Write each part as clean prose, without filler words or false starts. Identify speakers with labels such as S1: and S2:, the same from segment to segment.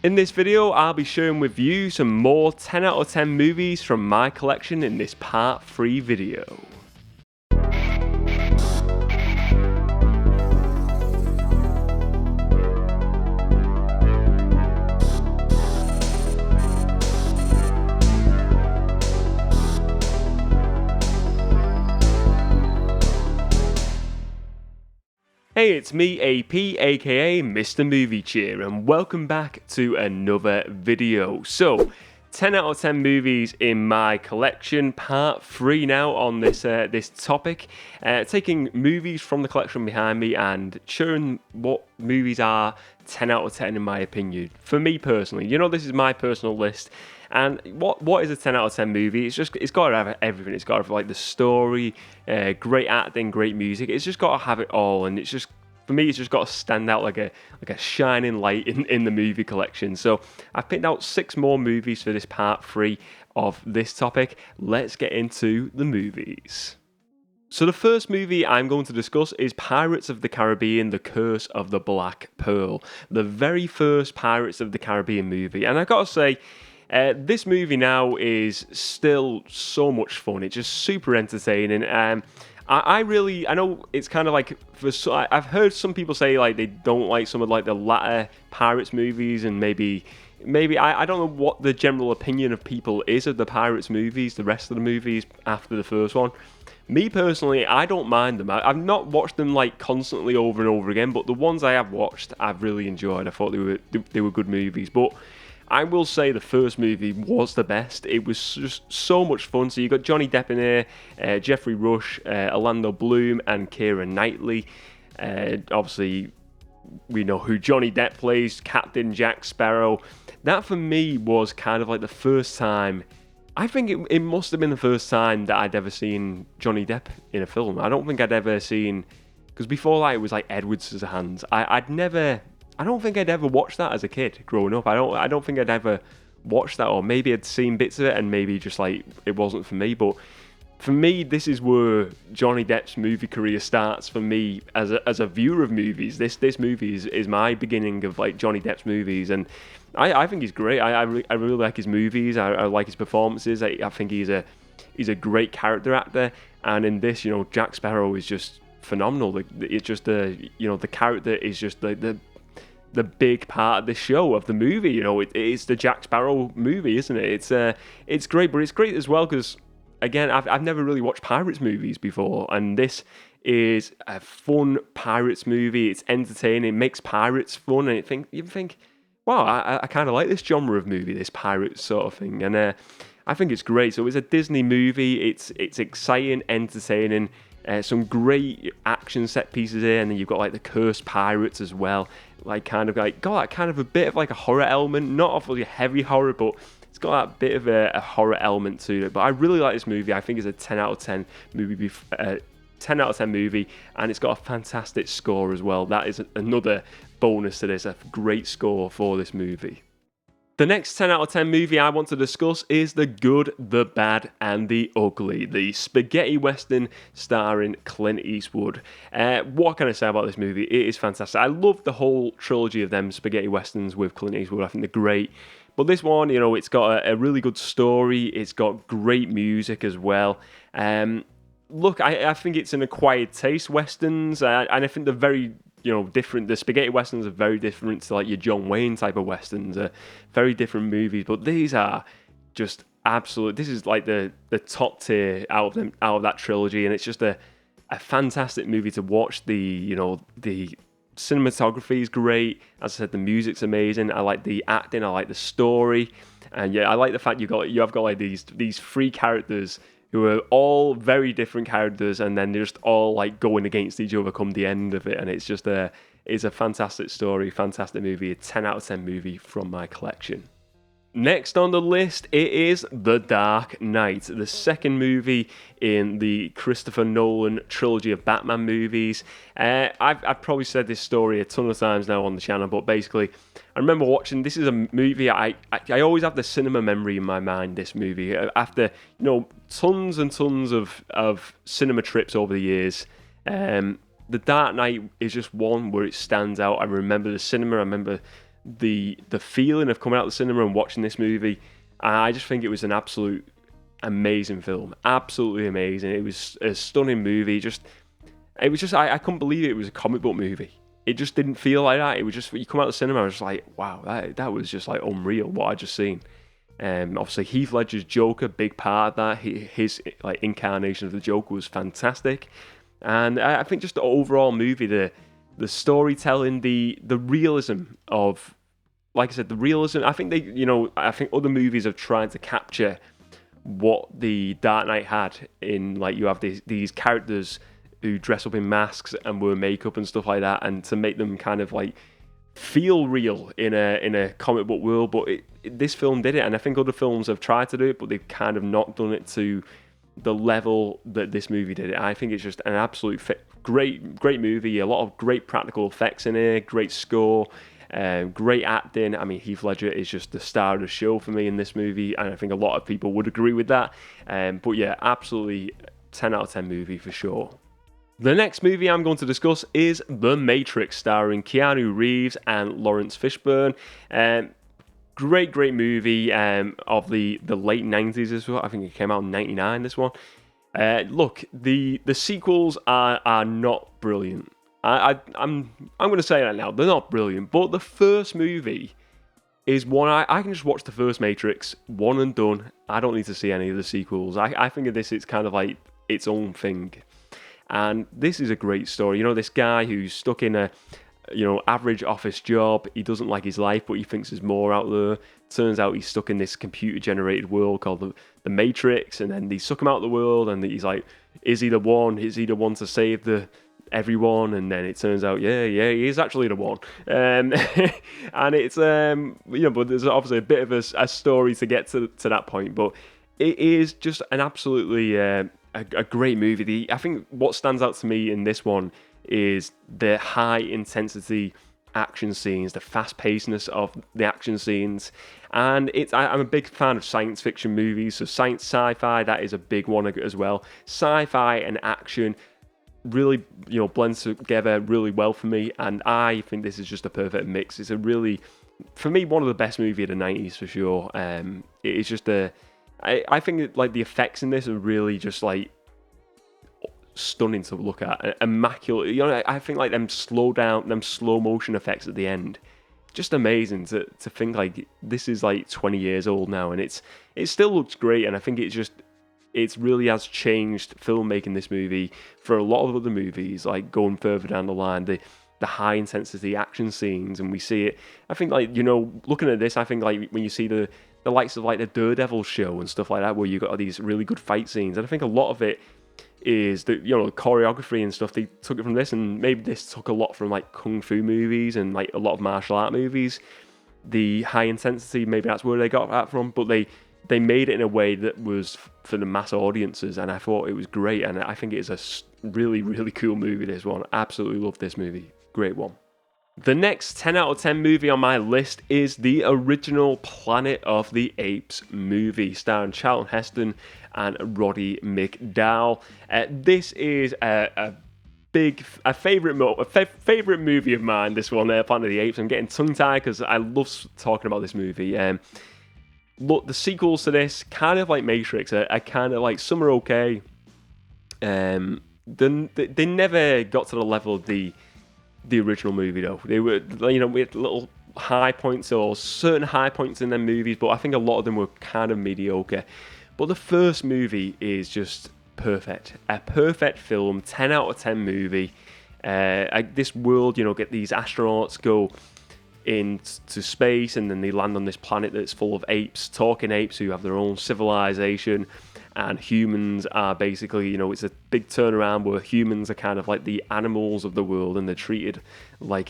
S1: In this video, I'll be sharing with you some more 10 out of 10 movies from my collection in this part 3 video. Hey, it's me, AP, aka Mr. Movie Cheer, and welcome back to another video. So, 10 out of 10 movies in my collection, part 3 now on this topic. Taking movies from the collection behind me and showing what movies are 10 out of 10 in my opinion. For me personally, this is my personal list. And what is a 10 out of 10 movie? It's got to have everything. It's got to have like the story, great acting, great music. It's just got to have it all, and for me, it's just got to stand out like a shining light in the movie collection. So I've picked out 6 more movies for this part 3 of this topic. Let's get into the movies. So the first movie I'm going to discuss is Pirates of the Caribbean: The Curse of the Black Pearl, the very first Pirates of the Caribbean movie. And I gotta say, this movie now is still so much fun. It's just super entertaining. I know it's kind of like, I've heard some people say like they don't like some of like the latter Pirates movies, and maybe I don't know what the general opinion of people is of the Pirates movies, the rest of the movies after the first one. Me personally, I don't mind them. I've not watched them like constantly over and over again, but the ones I have watched, I've really enjoyed. I thought they were good movies, but I will say the first movie was the best. It was just so much fun. So you got Johnny Depp in here, Jeffrey Rush, Orlando Bloom, and Keira Knightley. Obviously, we know who Johnny Depp plays, Captain Jack Sparrow. That for me was kind of like the first time. I think it must have been the first time that I'd ever seen Johnny Depp in a film. I don't think I'd ever seen, because before that it was like Edward Scissorhands. I don't think I'd ever watched that as a kid growing up. I don't think I'd ever watched that, or maybe I'd seen bits of it and maybe just like it wasn't for me. But for me, this is where Johnny Depp's movie career starts for me as a viewer of movies. This movie is my beginning of like Johnny Depp's movies, and I think he's great. I really like his movies. I like his performances. I think he's a great character actor, and in this, Jack Sparrow is just phenomenal. It's just the character is just the big part of the show, of the movie. It's the Jack Sparrow movie, isn't it? It's great, but it's great as well because, again, I've never really watched Pirates movies before, and this is a fun Pirates movie. It's entertaining, it makes pirates fun, and you think, wow, I kind of like this genre of movie, this Pirates sort of thing, and I think it's great. So it's a Disney movie. It's exciting, entertaining. Some great action set pieces here, and then you've got like the cursed pirates as well. Got that kind of a bit of like a horror element, not obviously a heavy horror, but it's got that bit of a horror element to it. But I really like this movie. I think it's a 10 out of 10 movie. 10 out of 10 movie, and it's got a fantastic score as well. That is another bonus to this. A great score for this movie. The next 10 out of 10 movie I want to discuss is The Good, the Bad, and the Ugly, the spaghetti western starring Clint Eastwood. What can I say about this movie? It is fantastic. I love the whole trilogy of them spaghetti westerns with Clint Eastwood. I think they're great. But this one, it's got a really good story. It's got great music as well. Look, I think it's an acquired taste, westerns, and I think they're very different. The spaghetti westerns are very different to like your John Wayne type of westerns. Very different movies, but these are just absolute. This is like the top tier out of that trilogy, and it's just a fantastic movie to watch. The cinematography is great. As I said, the music's amazing. I like the acting. I like the story, and I like the fact you have got like these 3 characters who are all very different characters, and then they're just all like going against each other come the end of it, and it's just it's a fantastic story, fantastic movie, a 10 out of 10 movie from my collection. Next on the list, it is The Dark Knight, the second movie in the Christopher Nolan trilogy of Batman movies. I've probably said this story a ton of times now on the channel, but basically, I remember watching, this is a movie, I always have the cinema memory in my mind, this movie. After, tons and tons of cinema trips over the years, The Dark Knight is just one where it stands out. I remember the cinema, I remember the feeling of coming out of the cinema and watching this movie. I just think it was an absolute amazing film, absolutely amazing. It was a stunning movie. I couldn't believe it was a comic book movie. It just didn't feel like that. It was just, you come out of the cinema, I was just like, wow, that was just like unreal what I just seen. Obviously Heath Ledger's Joker, big part of that. His like incarnation of the Joker was fantastic, and I think just the overall movie, the storytelling, the realism of, like I said, the realism. I think I think other movies have tried to capture what the Dark Knight had in, like, you have these characters who dress up in masks and wear makeup and stuff like that, and to make them kind of like feel real in a comic book world. But this film did it, and I think other films have tried to do it, but they've kind of not done it to the level that this movie did it. I think it's just an absolute great movie. A lot of great practical effects in here, great score, great acting. I mean, Heath Ledger is just the star of the show for me in this movie, and I think a lot of people would agree with that. But yeah, absolutely 10 out of 10 movie for sure. The next movie I'm going to discuss is The Matrix, starring Keanu Reeves and Lawrence Fishburne. Great movie of the late 90s as well. I think it came out in 99, this one. Look, the sequels are not brilliant. I'm going to say that now. They're not brilliant, but the first movie is one I can just watch the first Matrix, one and done. I don't need to see any of the sequels. I think of this, it's kind of like its own thing. And this is a great story. You know, this guy who's stuck in a, average office job. He doesn't like his life, but he thinks there's more out there. Turns out he's stuck in this computer-generated world called the Matrix, and then they suck him out of the world, and he's like, is he the one? Is he the one to save everyone? And then it turns out, yeah, he is actually the one. And it's, but there's obviously a bit of a story to get to that point, but it is just an absolutely a great movie. I think what stands out to me in this one is the high intensity action scenes, the fast pacedness of the action scenes, and I'm a big fan of science fiction movies, so sci-fi, that is a big one as well. Sci-fi and action really blends together really well for me, and I think this is just a perfect mix. It's a really, for me, one of the best movies of the 90s for sure. It is just I think like the effects in this are really just like stunning to look at, immaculate. I think like them slow motion effects at the end, just amazing to think like this is like 20 years old now, and it still looks great. And I think it really has changed filmmaking, this movie, for a lot of other movies, like going further down the line, the high intensity action scenes, and we see it. I think like, looking at this, I think like when you see the likes of like the Daredevil show and stuff like that, where you got these really good fight scenes, and I think a lot of it is the choreography and stuff. They took it from this, and maybe this took a lot from like kung fu movies and like a lot of martial art movies. The high intensity, maybe that's where they got that from, but they made it in a way that was for the mass audiences, and I thought it was great. And I think it is a really, really cool movie, this one. Absolutely love this movie. Great one. The next 10 out of 10 movie on my list is the original Planet of the Apes movie, starring Charlton Heston and Roddy McDowall. This is a favourite movie of mine, this one, Planet of the Apes. I'm getting tongue-tied because I love talking about this movie. Look, the sequels to this, kind of like Matrix, are kind of like, some are okay. They never got to the level of the original movie, though. They were, we had little high points, or certain high points in them movies, but I think a lot of them were kind of mediocre. But the first movie is just perfect. A perfect film, 10 out of 10 movie. This world, get these astronauts go into space, and then they land on this planet that's full of apes, talking apes who have their own civilization, and humans are basically, it's a big turnaround where humans are kind of like the animals of the world, and they're treated like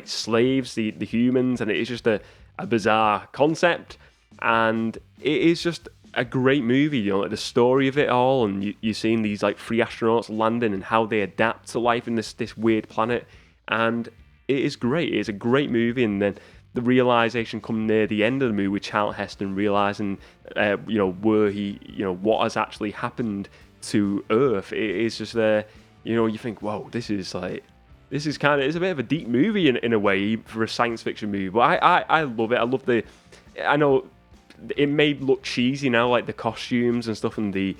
S1: slaves, the humans, and it is just a bizarre concept, and it is just a great movie, like the story of it all, and you're seeing these like three astronauts landing and how they adapt to life in this weird planet, and it is great. It's a great movie, and then the realization come near the end of the movie with Charlton Heston realizing, where he, what has actually happened to Earth. It is just you think, whoa, this is like this is kind of, it's a bit of a deep movie in a way for a science fiction movie, but I love it. I love I know it may look cheesy now, like the costumes and stuff and the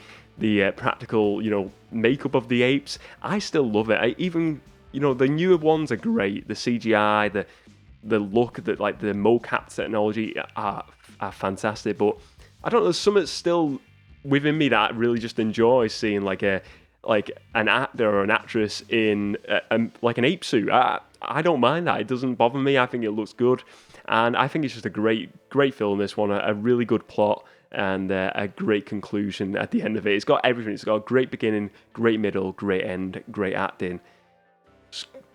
S1: practical, makeup of the apes. I still love it. Even, the newer ones are great. The CGI, the look, the mocap technology are fantastic. But I don't know, there's something still within me that I really just enjoy seeing an actor or an actress in an ape suit. I don't mind that. It doesn't bother me. I think it looks good, and I think it's just a great film. This one, a really good plot, and a great conclusion at the end of it. It's got everything. It's got a great beginning, great middle, great end, great acting.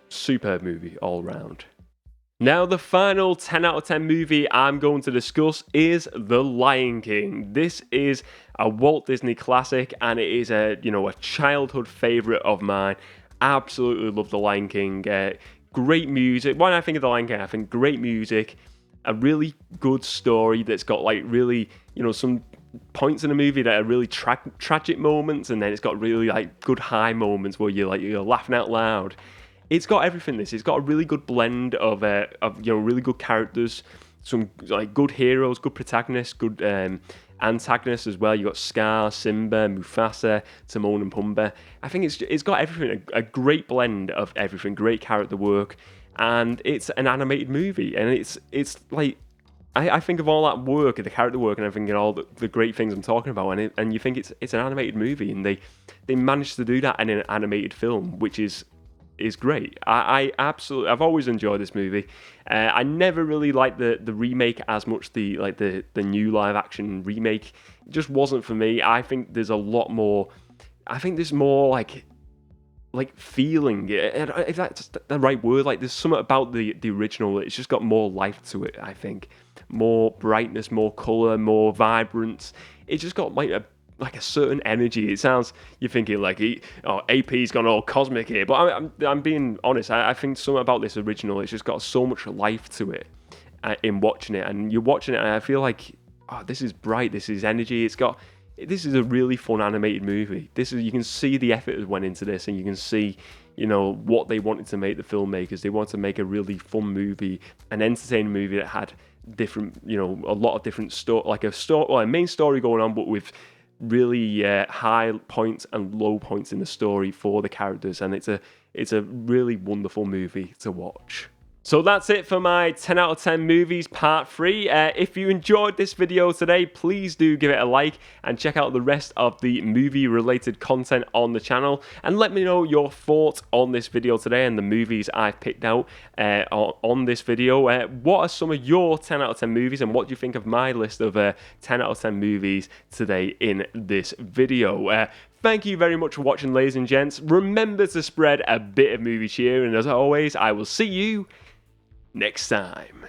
S1: Superb movie all round. Now, the final 10 out of 10 movie I'm going to discuss is The Lion King. This is a Walt Disney classic, and it is a childhood favourite of mine. Absolutely love The Lion King. Great music. When I think of The Lion King, I think great music, a really good story that's got really, some points in the movie that are really tragic moments, and then it's got really good high moments where you're laughing out loud. It's got everything. It's got a really good blend of really good characters, some good heroes, good protagonists, good antagonists as well. You got Scar, Simba, Mufasa, Timon and Pumbaa. I think it's got everything. A great blend of everything. Great character work, and it's an animated movie. And it's like I think of all that work, the character work, and everything, and all the great things I'm talking about, and you think it's an animated movie, and they managed to do that in an animated film, which is great. I absolutely, I've always enjoyed this movie. I never really liked the remake as much. The new live action remake, it just wasn't for me. I think there's a lot more. I think there's more like feeling, if that's the right word. There's something about the original. It's just got more life to it. I think more brightness, more color, more vibrance. It's just got a certain energy. It sounds, you're thinking AP's gone all cosmic here, but I'm being honest. I think something about this original, it's just got so much life to it in watching it, and you're watching it and I feel like, this is bright, this is energy. This is a really fun animated movie. You can see the effort that went into this, and you can see what they wanted to make. The filmmakers, they wanted to make a really fun movie, an entertaining movie that had different, a lot of different a main story going on, but with really high points and low points in the story for the characters, and it's a really wonderful movie to watch. So that's it for my 10 out of 10 movies part 3. If you enjoyed this video today, please do give it a like and check out the rest of the movie related content on the channel, and let me know your thoughts on this video today and the movies I've picked out on this video. What are some of your 10 out of 10 movies, and what do you think of my list of 10 out of 10 movies today in this video? Thank you very much for watching, ladies and gents. Remember to spread a bit of movie cheer, and as always, I will see you next time.